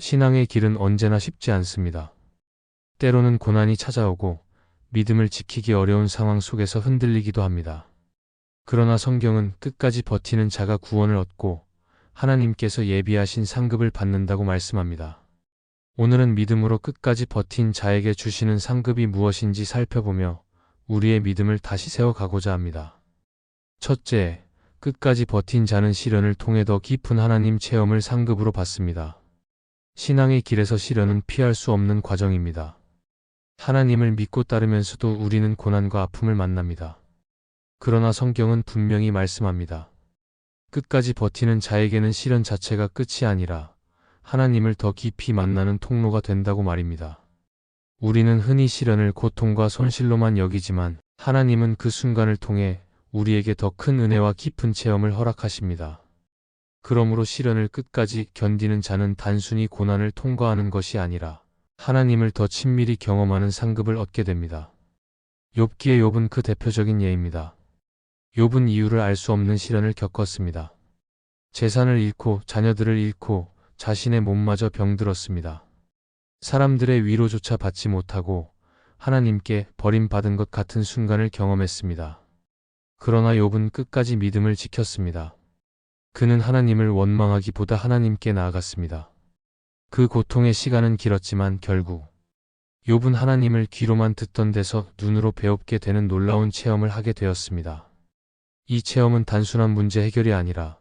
신앙의 길은 언제나 쉽지 않습니다. 때로는 고난이 찾아오고 믿음을 지키기 어려운 상황 속에서 흔들리기도 합니다. 그러나 성경은 끝까지 버티는 자가 구원을 얻고 하나님께서 예비하신 상급을 받는다고 말씀합니다. 오늘은 믿음으로 끝까지 버틴 자에게 주시는 상급이 무엇인지 살펴보며 우리의 믿음을 다시 세워가고자 합니다. 첫째, 끝까지 버틴 자는 시련을 통해 더 깊은 하나님 체험을 상급으로 받습니다. 신앙의 길에서 시련은 피할 수 없는 과정입니다. 하나님을 믿고 따르면서도 우리는 고난과 아픔을 만납니다. 그러나 성경은 분명히 말씀합니다. 끝까지 버티는 자에게는 시련 자체가 끝이 아니라 하나님을 더 깊이 만나는 통로가 된다고 말입니다. 우리는 흔히 시련을 고통과 손실로만 여기지만 하나님은 그 순간을 통해 우리에게 더 큰 은혜와 깊은 체험을 허락하십니다. 그러므로 시련을 끝까지 견디는 자는 단순히 고난을 통과하는 것이 아니라 하나님을 더 친밀히 경험하는 상급을 얻게 됩니다. 욥기의 욥은 그 대표적인 예입니다. 욥은 이유를 알 수 없는 시련을 겪었습니다. 재산을 잃고 자녀들을 잃고 자신의 몸마저 병들었습니다. 사람들의 위로조차 받지 못하고 하나님께 버림받은 것 같은 순간을 경험했습니다. 그러나 욥은 끝까지 믿음을 지켰습니다. 그는 하나님을 원망하기보다 하나님께 나아갔습니다. 그 고통의 시간은 길었지만 결국 욥은 하나님을 귀로만 듣던 데서 눈으로 배웁게 되는 놀라운 체험을 하게 되었습니다. 이 체험은 단순한 문제 해결이 아니라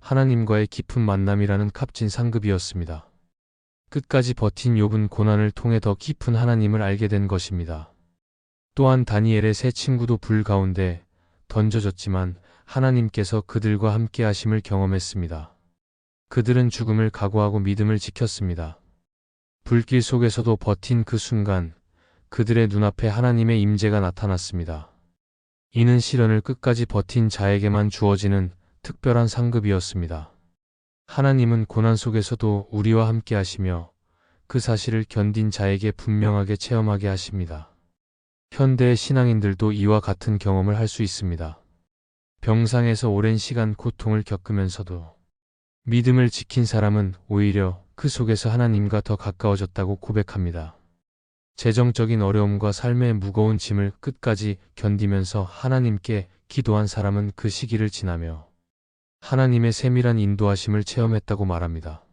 하나님과의 깊은 만남이라는 값진 상급이었습니다. 끝까지 버틴 욥은 고난을 통해 더 깊은 하나님을 알게 된 것입니다. 또한 다니엘의 세 친구도 불 가운데 던져졌지만 하나님께서 그들과 함께 하심을 경험했습니다. 그들은 죽음을 각오하고 믿음을 지켰습니다. 불길 속에서도 버틴 그 순간 그들의 눈앞에 하나님의 임재가 나타났습니다. 이는 시련을 끝까지 버틴 자에게만 주어지는 특별한 상급이었습니다. 하나님은 고난 속에서도 우리와 함께 하시며 그 사실을 견딘 자에게 분명하게 체험하게 하십니다. 현대의 신앙인들도 이와 같은 경험을 할 수 있습니다. 병상에서 오랜 시간 고통을 겪으면서도 믿음을 지킨 사람은 오히려 그 속에서 하나님과 더 가까워졌다고 고백합니다. 재정적인 어려움과 삶의 무거운 짐을 끝까지 견디면서 하나님께 기도한 사람은 그 시기를 지나며 하나님의 세밀한 인도하심을 체험했다고 말합니다.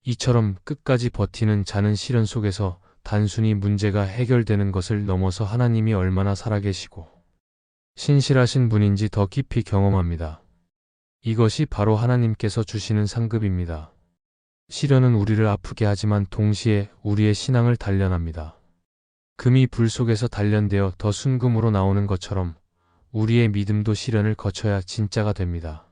이처럼 끝까지 버티는 자는 시련 속에서 단순히 문제가 해결되는 것을 넘어서 하나님이 얼마나 살아계시고 신실하신 분인지 더 깊이 경험합니다. 이것이 바로 하나님께서 주시는 상급입니다. 시련은 우리를 아프게 하지만 동시에 우리의 신앙을 단련합니다. 금이 불 속에서 단련되어 더 순금으로 나오는 것처럼 우리의 믿음도 시련을 거쳐야 진짜가 됩니다.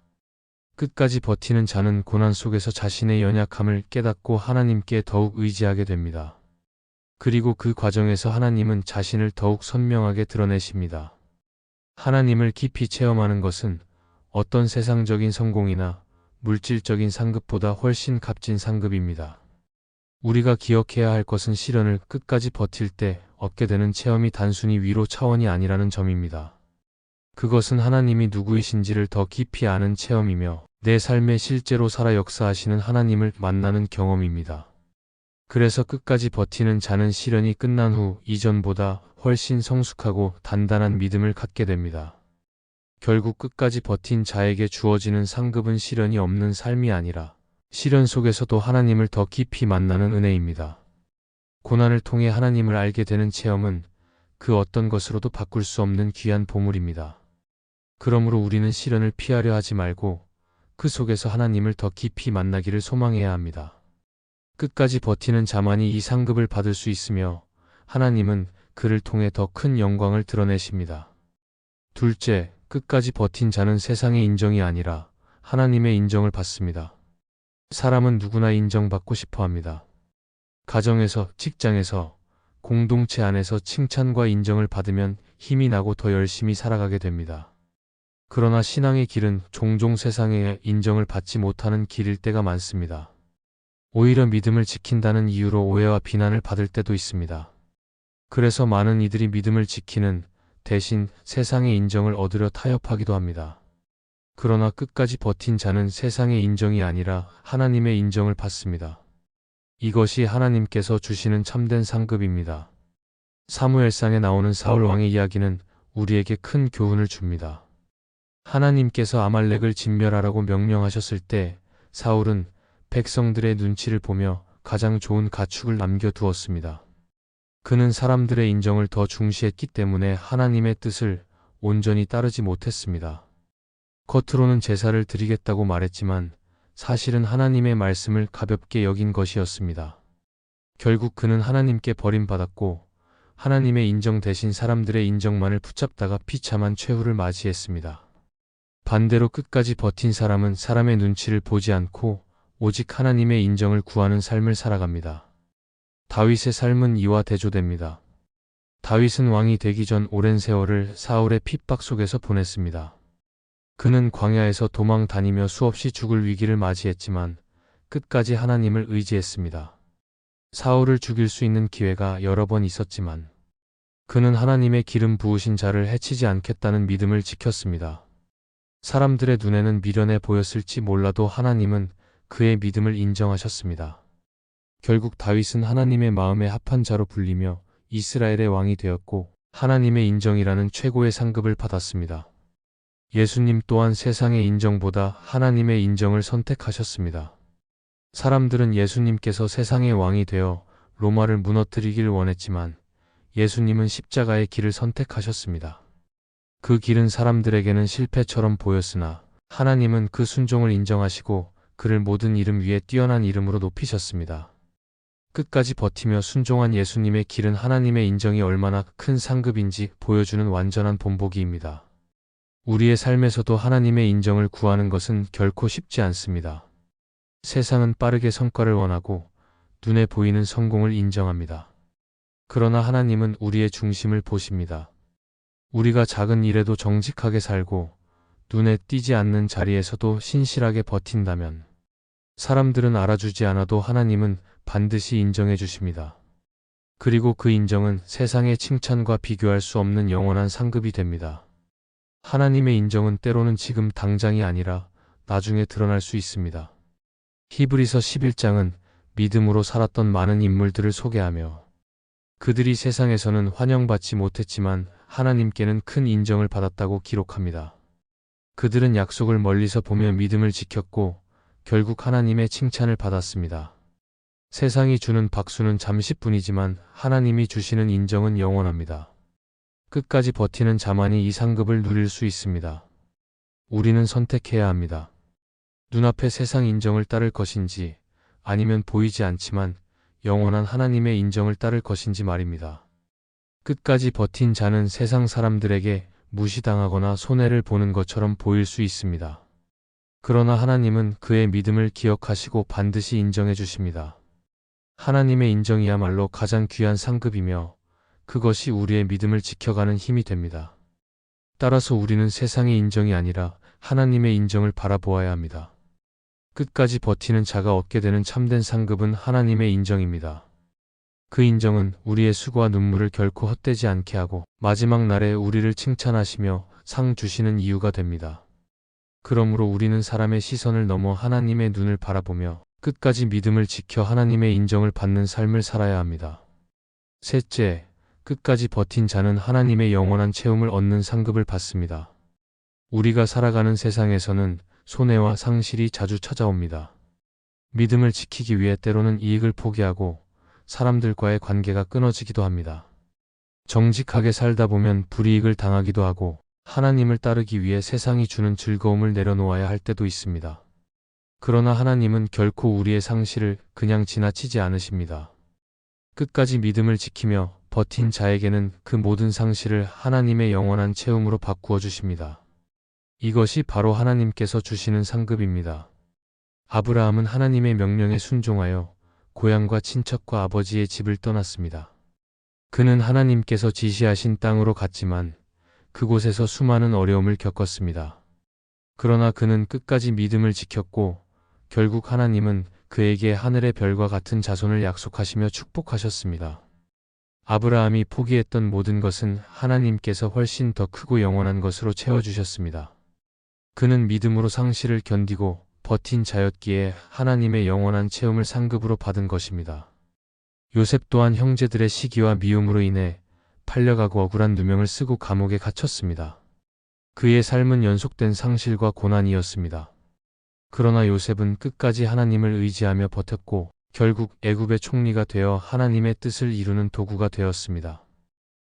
끝까지 버티는 자는 고난 속에서 자신의 연약함을 깨닫고 하나님께 더욱 의지하게 됩니다. 그리고 그 과정에서 하나님은 자신을 더욱 선명하게 드러내십니다. 하나님을 깊이 체험하는 것은 어떤 세상적인 성공이나 물질적인 상급보다 훨씬 값진 상급입니다. 우리가 기억해야 할 것은 시련을 끝까지 버틸 때 얻게 되는 체험이 단순히 위로 차원이 아니라는 점입니다. 그것은 하나님이 누구이신지를 더 깊이 아는 체험이며 내 삶에 실제로 살아 역사하시는 하나님을 만나는 경험입니다. 그래서 끝까지 버티는 자는 시련이 끝난 후 이전보다 훨씬 성숙하고 단단한 믿음을 갖게 됩니다. 결국 끝까지 버틴 자에게 주어지는 상급은 시련이 없는 삶이 아니라 시련 속에서도 하나님을 더 깊이 만나는 은혜입니다. 고난을 통해 하나님을 알게 되는 체험은 그 어떤 것으로도 바꿀 수 없는 귀한 보물입니다. 그러므로 우리는 시련을 피하려 하지 말고 그 속에서 하나님을 더 깊이 만나기를 소망해야 합니다. 끝까지 버티는 자만이 이 상급을 받을 수 있으며 하나님은 그를 통해 더 큰 영광을 드러내십니다. 둘째, 끝까지 버틴 자는 세상의 인정이 아니라 하나님의 인정을 받습니다. 사람은 누구나 인정받고 싶어 합니다. 가정에서, 직장에서, 공동체 안에서 칭찬과 인정을 받으면 힘이 나고 더 열심히 살아가게 됩니다. 그러나 신앙의 길은 종종 세상의 인정을 받지 못하는 길일 때가 많습니다. 오히려 믿음을 지킨다는 이유로 오해와 비난을 받을 때도 있습니다. 그래서 많은 이들이 믿음을 지키는 대신 세상의 인정을 얻으려 타협하기도 합니다. 그러나 끝까지 버틴 자는 세상의 인정이 아니라 하나님의 인정을 받습니다. 이것이 하나님께서 주시는 참된 상급입니다. 사무엘상에 나오는 사울 왕의 이야기는 우리에게 큰 교훈을 줍니다. 하나님께서 아말렉을 진멸하라고 명령하셨을 때 사울은 백성들의 눈치를 보며 가장 좋은 가축을 남겨두었습니다. 그는 사람들의 인정을 더 중시했기 때문에 하나님의 뜻을 온전히 따르지 못했습니다. 겉으로는 제사를 드리겠다고 말했지만 사실은 하나님의 말씀을 가볍게 여긴 것이었습니다. 결국 그는 하나님께 버림받았고 하나님의 인정 대신 사람들의 인정만을 붙잡다가 비참한 최후를 맞이했습니다. 반대로 끝까지 버틴 사람은 사람의 눈치를 보지 않고 오직 하나님의 인정을 구하는 삶을 살아갑니다. 다윗의 삶은 이와 대조됩니다. 다윗은 왕이 되기 전 오랜 세월을 사울의 핍박 속에서 보냈습니다. 그는 광야에서 도망 다니며 수없이 죽을 위기를 맞이했지만 끝까지 하나님을 의지했습니다. 사울을 죽일 수 있는 기회가 여러 번 있었지만 그는 하나님의 기름 부으신 자를 해치지 않겠다는 믿음을 지켰습니다. 사람들의 눈에는 미련해 보였을지 몰라도 하나님은 그의 믿음을 인정하셨습니다. 결국 다윗은 하나님의 마음에 합한 자로 불리며 이스라엘의 왕이 되었고 하나님의 인정이라는 최고의 상급을 받았습니다. 예수님 또한 세상의 인정보다 하나님의 인정을 선택하셨습니다. 사람들은 예수님께서 세상의 왕이 되어 로마를 무너뜨리길 원했지만 예수님은 십자가의 길을 선택하셨습니다. 그 길은 사람들에게는 실패처럼 보였으나 하나님은 그 순종을 인정하시고 그를 모든 이름 위에 뛰어난 이름으로 높이셨습니다. 끝까지 버티며 순종한 예수님의 길은 하나님의 인정이 얼마나 큰 상급인지 보여주는 완전한 본보기입니다. 우리의 삶에서도 하나님의 인정을 구하는 것은 결코 쉽지 않습니다. 세상은 빠르게 성과를 원하고 눈에 보이는 성공을 인정합니다. 그러나 하나님은 우리의 중심을 보십니다. 우리가 작은 일에도 정직하게 살고 눈에 띄지 않는 자리에서도 신실하게 버틴다면 사람들은 알아주지 않아도 하나님은 반드시 인정해 주십니다. 그리고 그 인정은 세상의 칭찬과 비교할 수 없는 영원한 상급이 됩니다. 하나님의 인정은 때로는 지금 당장이 아니라 나중에 드러날 수 있습니다. 히브리서 11장은 믿음으로 살았던 많은 인물들을 소개하며 그들이 세상에서는 환영받지 못했지만 하나님께는 큰 인정을 받았다고 기록합니다. 그들은 약속을 멀리서 보며 믿음을 지켰고 결국 하나님의 칭찬을 받았습니다. 세상이 주는 박수는 잠시뿐이지만 하나님이 주시는 인정은 영원합니다. 끝까지 버티는 자만이 이 상급을 누릴 수 있습니다. 우리는 선택해야 합니다. 눈앞의 세상 인정을 따를 것인지 아니면 보이지 않지만 영원한 하나님의 인정을 따를 것인지 말입니다. 끝까지 버틴 자는 세상 사람들에게 무시당하거나 손해를 보는 것처럼 보일 수 있습니다. 그러나 하나님은 그의 믿음을 기억하시고 반드시 인정해 주십니다. 하나님의 인정이야말로 가장 귀한 상급이며 그것이 우리의 믿음을 지켜가는 힘이 됩니다. 따라서 우리는 세상의 인정이 아니라 하나님의 인정을 바라보아야 합니다. 끝까지 버티는 자가 얻게 되는 참된 상급은 하나님의 인정입니다. 그 인정은 우리의 수고와 눈물을 결코 헛되지 않게 하고 마지막 날에 우리를 칭찬하시며 상 주시는 이유가 됩니다. 그러므로 우리는 사람의 시선을 넘어 하나님의 눈을 바라보며 끝까지 믿음을 지켜 하나님의 인정을 받는 삶을 살아야 합니다. 셋째, 끝까지 버틴 자는 하나님의 영원한 체험을 얻는 상급을 받습니다. 우리가 살아가는 세상에서는 손해와 상실이 자주 찾아옵니다. 믿음을 지키기 위해 때로는 이익을 포기하고 사람들과의 관계가 끊어지기도 합니다. 정직하게 살다 보면 불이익을 당하기도 하고 하나님을 따르기 위해 세상이 주는 즐거움을 내려놓아야 할 때도 있습니다. 그러나 하나님은 결코 우리의 상실을 그냥 지나치지 않으십니다. 끝까지 믿음을 지키며 버틴 자에게는 그 모든 상실을 하나님의 영원한 체험으로 바꾸어 주십니다. 이것이 바로 하나님께서 주시는 상급입니다. 아브라함은 하나님의 명령에 순종하여 고향과 친척과 아버지의 집을 떠났습니다. 그는 하나님께서 지시하신 땅으로 갔지만 그곳에서 수많은 어려움을 겪었습니다. 그러나 그는 끝까지 믿음을 지켰고 결국 하나님은 그에게 하늘의 별과 같은 자손을 약속하시며 축복하셨습니다. 아브라함이 포기했던 모든 것은 하나님께서 훨씬 더 크고 영원한 것으로 채워주셨습니다. 그는 믿음으로 상실을 견디고 버틴 자였기에 하나님의 영원한 채움을 상급으로 받은 것입니다. 요셉 또한 형제들의 시기와 미움으로 인해 팔려가고 억울한 누명을 쓰고 감옥에 갇혔습니다. 그의 삶은 연속된 상실과 고난이었습니다. 그러나 요셉은 끝까지 하나님을 의지하며 버텼고 결국 애굽의 총리가 되어 하나님의 뜻을 이루는 도구가 되었습니다.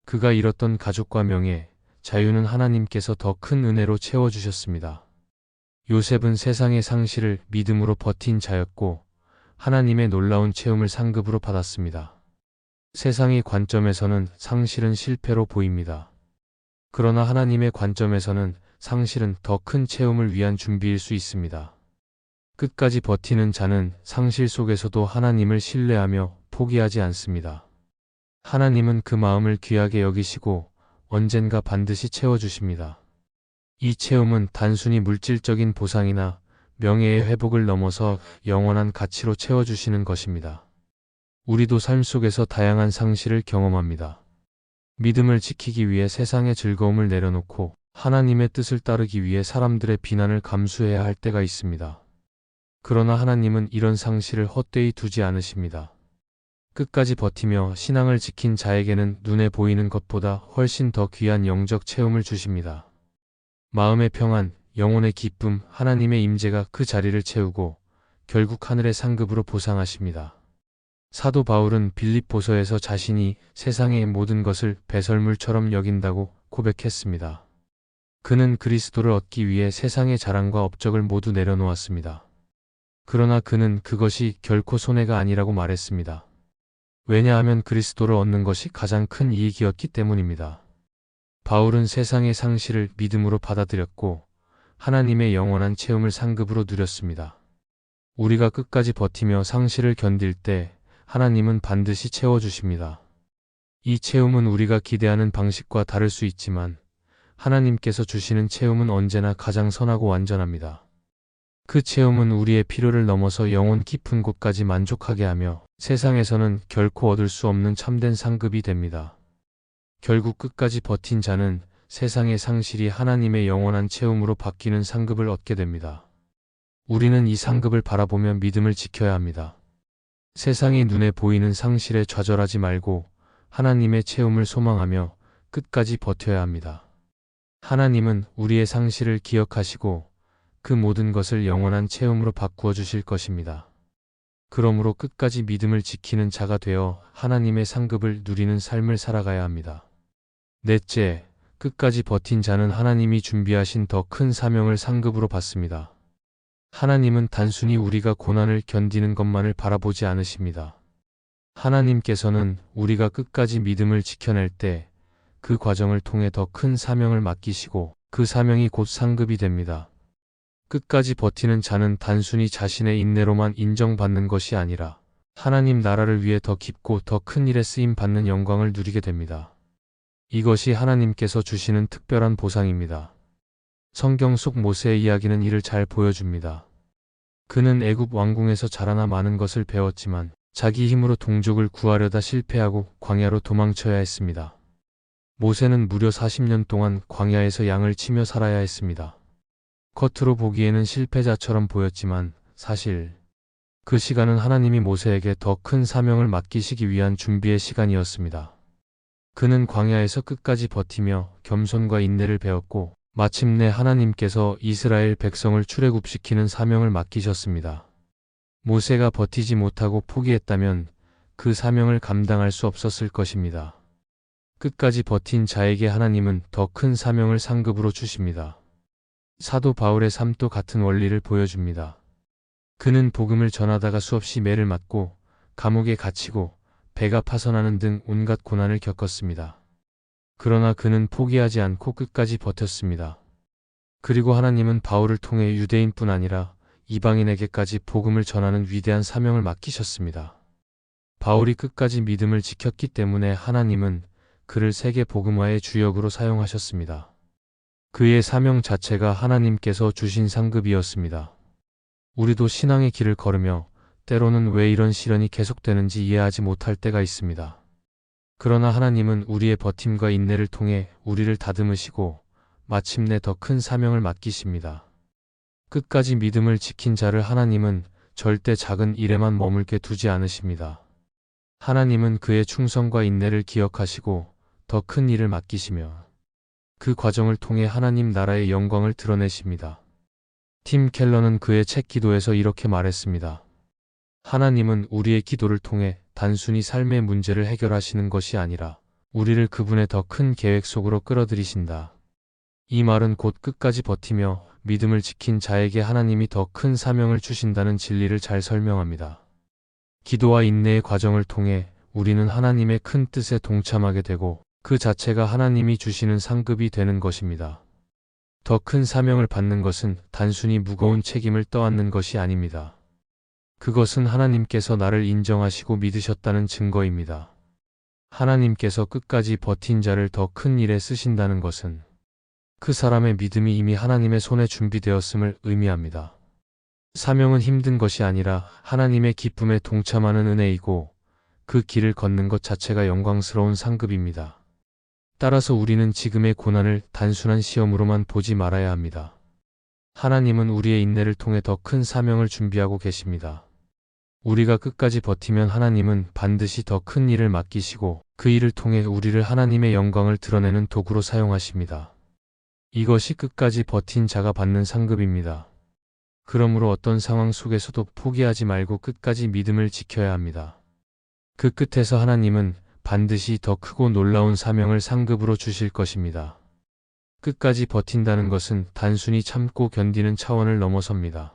그가 잃었던 가족과 명예, 자유는 하나님께서 더 큰 은혜로 채워주셨습니다. 요셉은 세상의 상실을 믿음으로 버틴 자였고 하나님의 놀라운 채움을 상급으로 받았습니다. 세상의 관점에서는 상실은 실패로 보입니다. 그러나 하나님의 관점에서는 상실은 더 큰 채움을 위한 준비일 수 있습니다. 끝까지 버티는 자는 상실 속에서도 하나님을 신뢰하며 포기하지 않습니다. 하나님은 그 마음을 귀하게 여기시고 언젠가 반드시 채워주십니다. 이 채움은 단순히 물질적인 보상이나 명예의 회복을 넘어서 영원한 가치로 채워주시는 것입니다. 우리도 삶 속에서 다양한 상실을 경험합니다. 믿음을 지키기 위해 세상의 즐거움을 내려놓고 하나님의 뜻을 따르기 위해 사람들의 비난을 감수해야 할 때가 있습니다. 그러나 하나님은 이런 상실을 헛되이 두지 않으십니다. 끝까지 버티며 신앙을 지킨 자에게는 눈에 보이는 것보다 훨씬 더 귀한 영적 채움을 주십니다. 마음의 평안, 영혼의 기쁨, 하나님의 임재가 그 자리를 채우고 결국 하늘의 상급으로 보상하십니다. 사도 바울은 빌립보서에서 자신이 세상의 모든 것을 배설물처럼 여긴다고 고백했습니다. 그는 그리스도를 얻기 위해 세상의 자랑과 업적을 모두 내려놓았습니다. 그러나 그는 그것이 결코 손해가 아니라고 말했습니다. 왜냐하면 그리스도를 얻는 것이 가장 큰 이익이었기 때문입니다. 바울은 세상의 상실을 믿음으로 받아들였고 하나님의 영원한 채움을 상급으로 누렸습니다. 우리가 끝까지 버티며 상실을 견딜 때 하나님은 반드시 채워주십니다. 이 채움은 우리가 기대하는 방식과 다를 수 있지만 하나님께서 주시는 채움은 언제나 가장 선하고 완전합니다. 그 채움은 우리의 필요를 넘어서 영혼 깊은 곳까지 만족하게 하며 세상에서는 결코 얻을 수 없는 참된 상급이 됩니다. 결국 끝까지 버틴 자는 세상의 상실이 하나님의 영원한 채움으로 바뀌는 상급을 얻게 됩니다. 우리는 이 상급을 바라보며 믿음을 지켜야 합니다. 세상의 눈에 보이는 상실에 좌절하지 말고 하나님의 채움을 소망하며 끝까지 버텨야 합니다. 하나님은 우리의 상실을 기억하시고 그 모든 것을 영원한 채움으로 바꾸어 주실 것입니다. 그러므로 끝까지 믿음을 지키는 자가 되어 하나님의 상급을 누리는 삶을 살아가야 합니다. 넷째, 끝까지 버틴 자는 하나님이 준비하신 더 큰 사명을 상급으로 받습니다. 하나님은 단순히 우리가 고난을 견디는 것만을 바라보지 않으십니다. 하나님께서는 우리가 끝까지 믿음을 지켜낼 때 그 과정을 통해 더 큰 사명을 맡기시고 그 사명이 곧 상급이 됩니다. 끝까지 버티는 자는 단순히 자신의 인내로만 인정받는 것이 아니라 하나님 나라를 위해 더 깊고 더 큰 일에 쓰임 받는 영광을 누리게 됩니다. 이것이 하나님께서 주시는 특별한 보상입니다. 성경 속 모세의 이야기는 이를 잘 보여줍니다. 그는 애굽 왕궁에서 자라나 많은 것을 배웠지만 자기 힘으로 동족을 구하려다 실패하고 광야로 도망쳐야 했습니다. 모세는 무려 40년 동안 광야에서 양을 치며 살아야 했습니다. 겉으로 보기에는 실패자처럼 보였지만 사실 그 시간은 하나님이 모세에게 더 큰 사명을 맡기시기 위한 준비의 시간이었습니다. 그는 광야에서 끝까지 버티며 겸손과 인내를 배웠고 마침내 하나님께서 이스라엘 백성을 출애굽시키는 사명을 맡기셨습니다. 모세가 버티지 못하고 포기했다면 그 사명을 감당할 수 없었을 것입니다. 끝까지 버틴 자에게 하나님은 더 큰 사명을 상급으로 주십니다. 사도 바울의 삶도 같은 원리를 보여줍니다. 그는 복음을 전하다가 수없이 매를 맞고 감옥에 갇히고 배가 파손하는 등 온갖 고난을 겪었습니다. 그러나 그는 포기하지 않고 끝까지 버텼습니다. 그리고 하나님은 바울을 통해 유대인뿐 아니라 이방인에게까지 복음을 전하는 위대한 사명을 맡기셨습니다. 바울이 끝까지 믿음을 지켰기 때문에 하나님은 그를 세계 복음화의 주역으로 사용하셨습니다. 그의 사명 자체가 하나님께서 주신 상급이었습니다. 우리도 신앙의 길을 걸으며 때로는 왜 이런 시련이 계속되는지 이해하지 못할 때가 있습니다. 그러나 하나님은 우리의 버팀과 인내를 통해 우리를 다듬으시고 마침내 더 큰 사명을 맡기십니다. 끝까지 믿음을 지킨 자를 하나님은 절대 작은 일에만 머물게 두지 않으십니다. 하나님은 그의 충성과 인내를 기억하시고 더 큰 일을 맡기시며 그 과정을 통해 하나님 나라의 영광을 드러내십니다. 팀 켈러는 그의 책 기도에서 이렇게 말했습니다. 하나님은 우리의 기도를 통해 단순히 삶의 문제를 해결하시는 것이 아니라 우리를 그분의 더 큰 계획 속으로 끌어들이신다. 이 말은 곧 끝까지 버티며 믿음을 지킨 자에게 하나님이 더 큰 사명을 주신다는 진리를 잘 설명합니다. 기도와 인내의 과정을 통해 우리는 하나님의 큰 뜻에 동참하게 되고 그 자체가 하나님이 주시는 상급이 되는 것입니다. 더 큰 사명을 받는 것은 단순히 무거운 책임을 떠안는 것이 아닙니다. 그것은 하나님께서 나를 인정하시고 믿으셨다는 증거입니다. 하나님께서 끝까지 버틴 자를 더 큰 일에 쓰신다는 것은 그 사람의 믿음이 이미 하나님의 손에 준비되었음을 의미합니다. 사명은 힘든 것이 아니라 하나님의 기쁨에 동참하는 은혜이고 그 길을 걷는 것 자체가 영광스러운 상급입니다. 따라서 우리는 지금의 고난을 단순한 시험으로만 보지 말아야 합니다. 하나님은 우리의 인내를 통해 더 큰 사명을 준비하고 계십니다. 우리가 끝까지 버티면 하나님은 반드시 더 큰 일을 맡기시고 그 일을 통해 우리를 하나님의 영광을 드러내는 도구로 사용하십니다. 이것이 끝까지 버틴 자가 받는 상급입니다. 그러므로 어떤 상황 속에서도 포기하지 말고 끝까지 믿음을 지켜야 합니다. 그 끝에서 하나님은 반드시 더 크고 놀라운 사명을 상급으로 주실 것입니다. 끝까지 버틴다는 것은 단순히 참고 견디는 차원을 넘어섭니다.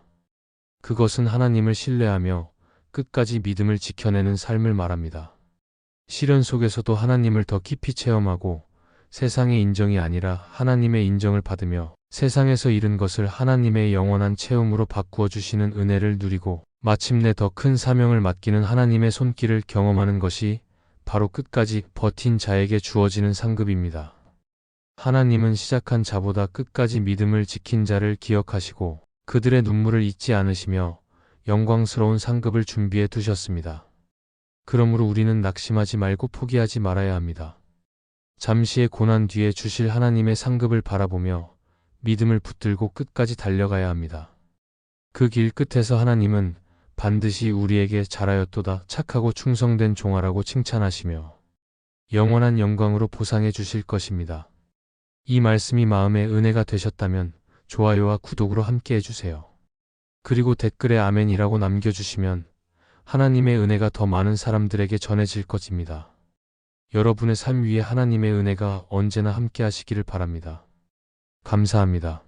그것은 하나님을 신뢰하며 끝까지 믿음을 지켜내는 삶을 말합니다. 시련 속에서도 하나님을 더 깊이 체험하고 세상의 인정이 아니라 하나님의 인정을 받으며 세상에서 잃은 것을 하나님의 영원한 체험으로 바꾸어 주시는 은혜를 누리고 마침내 더 큰 사명을 맡기는 하나님의 손길을 경험하는 것이 바로 끝까지 버틴 자에게 주어지는 상급입니다. 하나님은 시작한 자보다 끝까지 믿음을 지킨 자를 기억하시고 그들의 눈물을 잊지 않으시며 영광스러운 상급을 준비해 두셨습니다. 그러므로 우리는 낙심하지 말고 포기하지 말아야 합니다. 잠시의 고난 뒤에 주실 하나님의 상급을 바라보며 믿음을 붙들고 끝까지 달려가야 합니다. 그 길 끝에서 하나님은 반드시 우리에게 잘하였도다 착하고 충성된 종아라고 칭찬하시며 영원한 영광으로 보상해 주실 것입니다. 이 말씀이 마음에 은혜가 되셨다면 좋아요와 구독으로 함께 해주세요. 그리고 댓글에 아멘이라고 남겨주시면 하나님의 은혜가 더 많은 사람들에게 전해질 것입니다. 여러분의 삶 위에 하나님의 은혜가 언제나 함께 하시기를 바랍니다. 감사합니다.